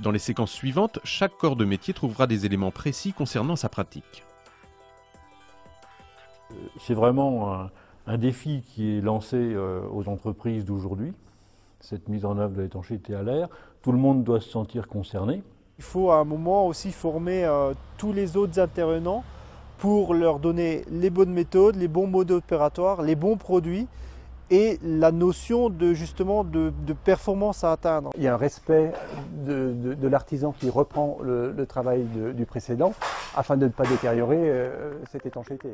Dans les séquences suivantes, chaque corps de métier trouvera des éléments précis concernant sa pratique. C'est vraiment un défi qui est lancé aux entreprises d'aujourd'hui, cette mise en œuvre de l'étanchéité à l'air. Tout le monde doit se sentir concerné. Il faut à un moment aussi former tous les autres intervenants pour leur donner les bonnes méthodes, les bons modes opératoires, les bons produits et la notion justement de performance à atteindre. Il y a un respect de l'artisan qui reprend le travail du précédent afin de ne pas détériorer cette étanchéité.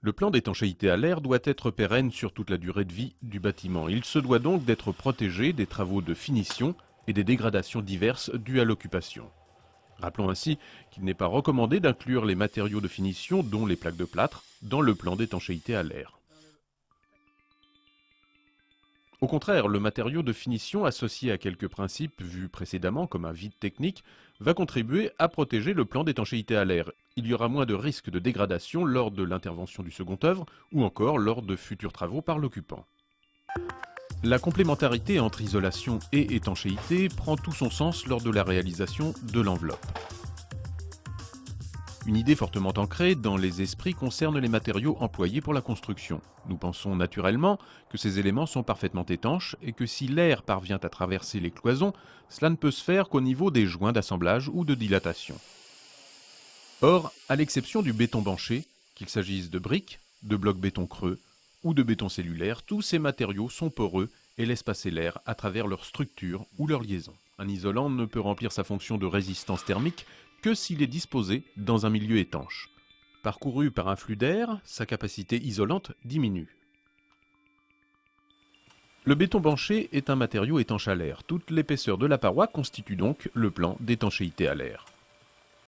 Le plan d'étanchéité à l'air doit être pérenne sur toute la durée de vie du bâtiment. Il se doit donc d'être protégé des travaux de finition et des dégradations diverses dues à l'occupation. Rappelons ainsi qu'il n'est pas recommandé d'inclure les matériaux de finition, dont les plaques de plâtre, dans le plan d'étanchéité à l'air. Au contraire, le matériau de finition associé à quelques principes vus précédemment comme un vide technique va contribuer à protéger le plan d'étanchéité à l'air. Il y aura moins de risques de dégradation lors de l'intervention du second œuvre ou encore lors de futurs travaux par l'occupant. La complémentarité entre isolation et étanchéité prend tout son sens lors de la réalisation de l'enveloppe. Une idée fortement ancrée dans les esprits concerne les matériaux employés pour la construction. Nous pensons naturellement que ces éléments sont parfaitement étanches et que si l'air parvient à traverser les cloisons, cela ne peut se faire qu'au niveau des joints d'assemblage ou de dilatation. Or, à l'exception du béton banché, qu'il s'agisse de briques, de blocs béton creux ou de béton cellulaire, tous ces matériaux sont poreux et laissent passer l'air à travers leur structure ou leur liaison. Un isolant ne peut remplir sa fonction de résistance thermique que s'il est disposé dans un milieu étanche. Parcouru par un flux d'air, sa capacité isolante diminue. Le béton banché est un matériau étanche à l'air. Toute l'épaisseur de la paroi constitue donc le plan d'étanchéité à l'air.